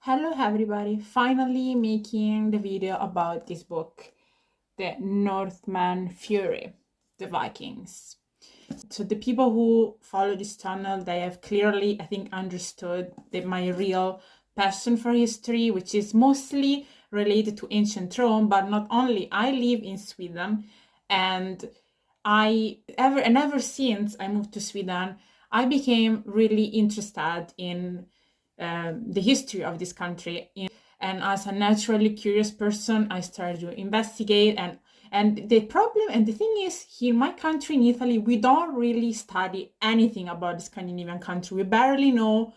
Hello everybody, finally making the video about this book, The Northman Fury, the Vikings. So the people who follow this channel, they have clearly, I think, understood my real passion for history, which is mostly related to ancient Rome, but not only. I live in Sweden, and ever since I moved to Sweden, I became really interested in the history of this country. And as a naturally curious person, I started to investigate. And the problem and the thing is, here in my country, in Italy, we don't really study anything about the Scandinavian country. We barely know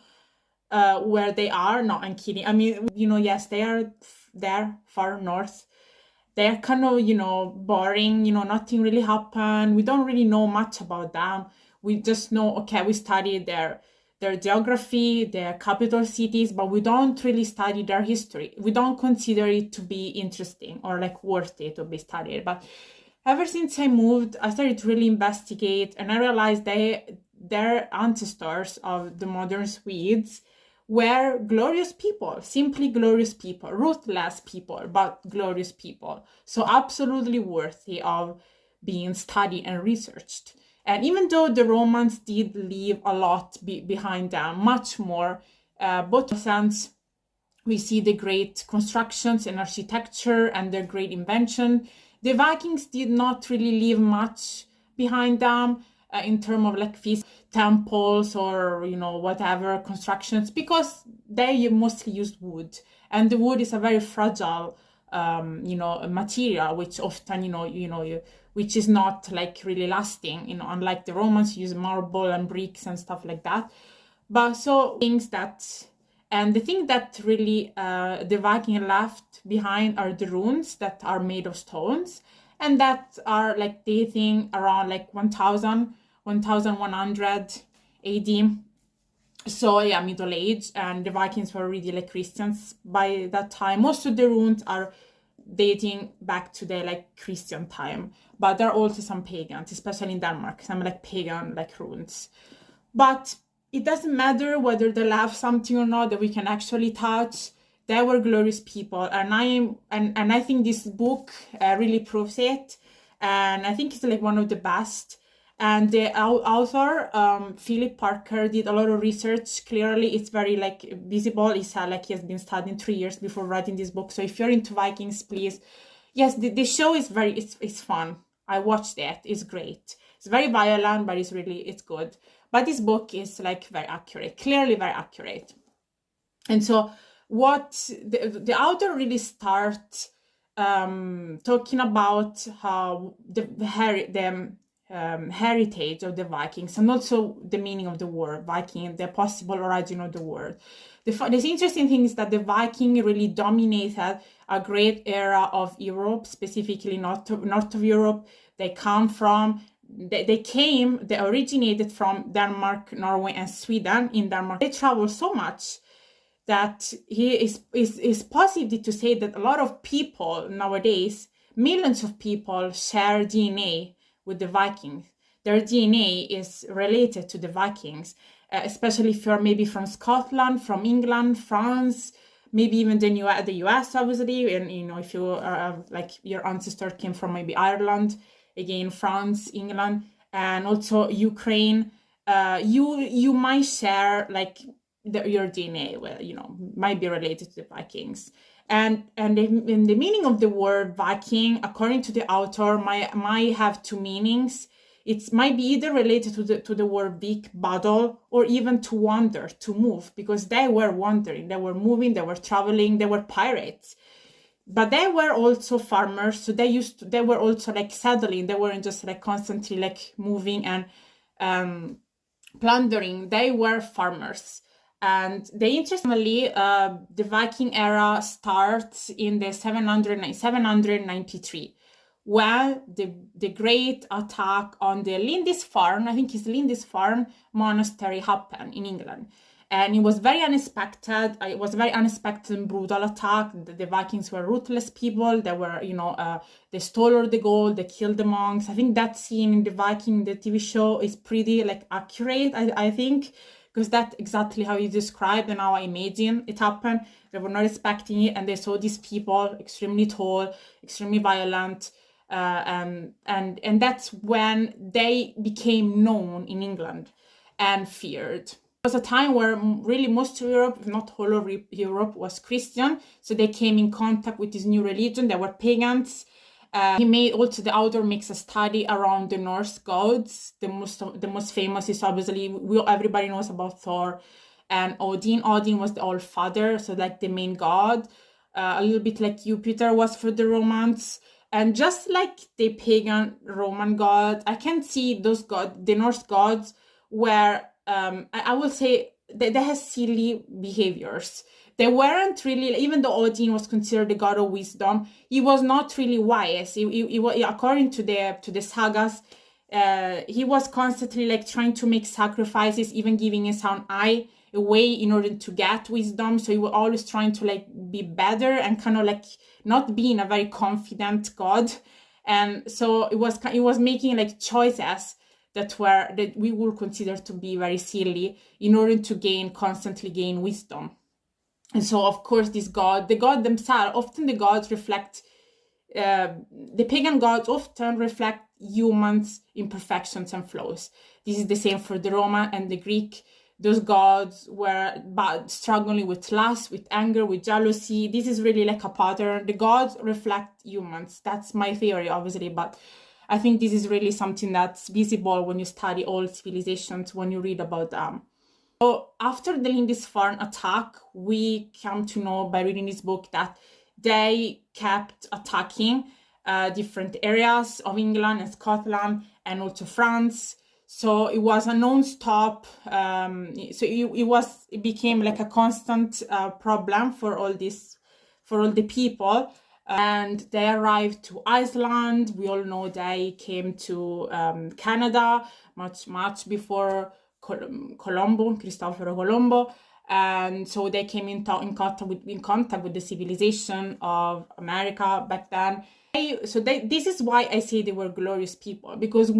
where they are. No, I'm kidding. I mean, yes, they are there far north. They're kind of, boring. Nothing really happened. We don't really know much about them. We just know, okay, we studied their geography, their capital cities, but we don't really study their history. We don't consider it to be interesting or like worthy to be studied. But ever since I moved, I started to really investigate, and I realized their ancestors of the modern Swedes were glorious people, simply glorious people, ruthless people, but glorious people. So absolutely worthy of being studied and researched. And even though the Romans did leave a lot behind them, much more, both sense we see the great constructions and architecture and their great invention. The Vikings did not really leave much behind them in terms of like temples or whatever constructions, because they mostly used wood, and the wood is a very fragile material, which often which is not like really lasting, unlike the Romans use marble and bricks and stuff like that. But so things that and the thing that really the Viking left behind are the runes that are made of stones, and that are like dating around like 1100 AD. So yeah, Middle Age, and the Vikings were really like Christians by that time. Most of the runes are dating back to the like Christian time, but there are also some pagans, especially in Denmark, some like pagan like runes. But it doesn't matter whether they left something or not that we can actually touch. They were glorious people, and I think this book really proves it. And I think it's like one of the best. And the author, Philip Parker, did a lot of research. Clearly, it's very like visible. It's like he has been studying 3 years before writing this book. So if you're into Vikings, please, yes, the show is it's fun. I watched it. It's great. It's very violent, but it's good. But this book is like very accurate, clearly very accurate. And so what the author really starts talking about how the heritage of the Vikings, and also the meaning of the word Viking, the possible origin of the word. The interesting thing is that the Viking really dominated a great era of Europe, specifically north of Europe. They originated from Denmark, Norway, and Sweden. In Denmark, they traveled so much that is possible to say that a lot of people nowadays, millions of people, share DNA with the Vikings. Their DNA is related to the Vikings, especially if you're maybe from Scotland, from England, France, maybe even the US, obviously. And if you are like your ancestor came from maybe Ireland, again France, England, and also Ukraine, you might share like your DNA, might be related to the Vikings. And in the meaning of the word Viking, according to the author, might have two meanings. It might be either related to the word Vik, battle, or even to wander, to move, because they were wandering, they were moving, they were traveling, they were pirates. But they were also farmers, so they were also like settling. They weren't just like constantly like moving and plundering. They were farmers. And interestingly, the Viking era starts in the 793, when the great attack on the Lindisfarne, I think it's Lindisfarne monastery, happened in England. And it was very unexpected. It was a very unexpected and brutal attack. The Vikings were ruthless people. They were, they stole all the gold. They killed the monks. I think that scene in the TV show is pretty like accurate. I think, because that's exactly how you described and how I imagine it happened. They were not expecting it, and they saw these people extremely tall, extremely violent, and that's when they became known in England and feared. It was a time where really most of Europe, if not all of Europe, was Christian, so they came in contact with this new religion. They were pagans. He made also, the author makes a study around the Norse gods. The most famous is obviously, everybody knows about Thor and Odin. Odin was the All Father, so like the main god. A little bit like Jupiter was for the Romans. And just like the pagan Roman gods, I can see those gods, the Norse gods, where I will say they have silly behaviors. They weren't really, even though Odin was considered the god of wisdom, he was not really wise. According to the sagas, he was constantly like trying to make sacrifices, even giving his own eye away in order to get wisdom. So he was always trying to like be better and kind of like not being a very confident god. And so it was making like choices that we would consider to be very silly in order to constantly gain wisdom. And so, of course, the god themselves, often the gods reflect, the pagan gods often reflect humans' imperfections and flaws. This is the same for the Roman and the Greek. Those gods were struggling with lust, with anger, with jealousy. This is really like a pattern. The gods reflect humans. That's my theory, obviously, but I think this is really something that's visible when you study all civilizations, when you read about them. So after the Lindisfarne attack, we come to know by reading this book that they kept attacking different areas of England and Scotland and also France. So it was a non-stop. So it became like a constant problem for all the people. And they arrived to Iceland. We all know they came to Canada much before Cristoforo Colombo, and so they came in contact with the civilization of America back then. This is why I say they were glorious people, because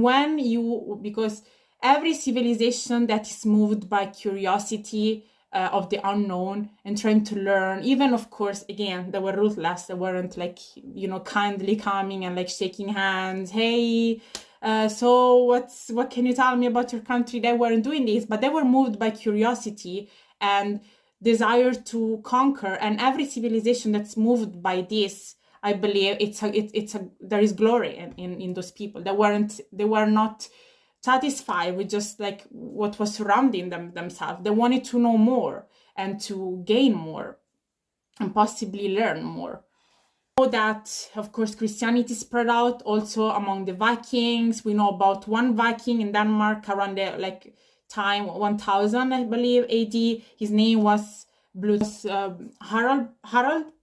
every civilization that is moved by curiosity of the unknown and trying to learn, even of course, again, they were ruthless. They weren't like, kindly coming and like shaking hands. Hey, so what can you tell me about your country? They weren't doing this, but they were moved by curiosity and desire to conquer. And every civilization that's moved by this, I believe there is glory in those people. They were not satisfied with just like what was surrounding themselves. They wanted to know more and to gain more and possibly learn more. That, of course, Christianity spread out also among the Vikings. We know about one Viking in Denmark around the time 1000, I believe, AD. His name was Harald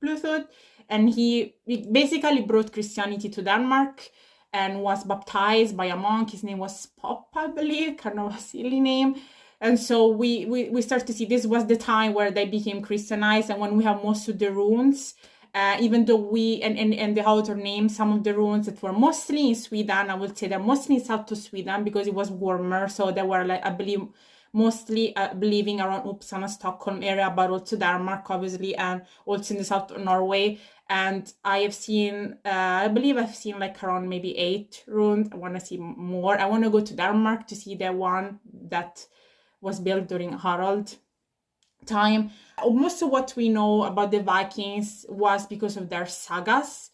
Bluetooth, and he basically brought Christianity to Denmark and was baptized by a monk. His name was Pop, I believe, kind of a silly name. And so we start to see this was the time where they became Christianized, and when we have most of the runes. Even though and the author named some of the ruins that were mostly in Sweden, I would say they're mostly south of Sweden because it was warmer. So they were, I believe, mostly living around Uppsala, Stockholm area, but also Denmark, obviously, and also in the south of Norway. And I have seen, I believe I've seen around maybe 8 ruins. I want to see more. I want to go to Denmark to see the one that was built during Harald time. Most of what we know about the Vikings was because of their sagas,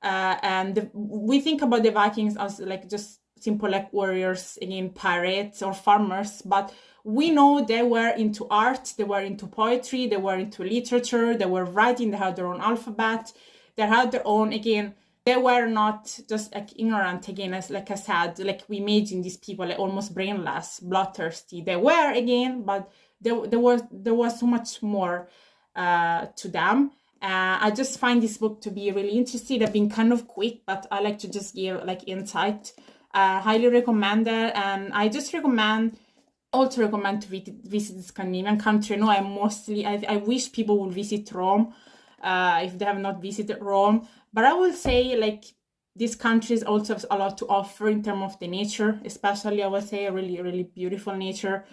and we think about the Vikings as just simple warriors, again, pirates or farmers, but we know they were into art, they were into poetry, they were into literature, they were writing, they had their own alphabet, they had their own, again, they were not just ignorant, again, as I said, we imagine these people almost brainless, bloodthirsty. They were, again, but there was so much more to them. I just find this book to be really interesting. I've been kind of quick, but I like to just give insight. Highly recommend it, and I just recommend to visit the Scandinavian country. No, I wish people would visit Rome if they have not visited Rome. But I will say these countries also have a lot to offer in terms of the nature, especially I would say a really, really beautiful nature.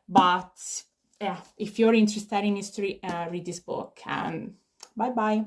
But yeah, if you're interested in history, read this book, and bye bye.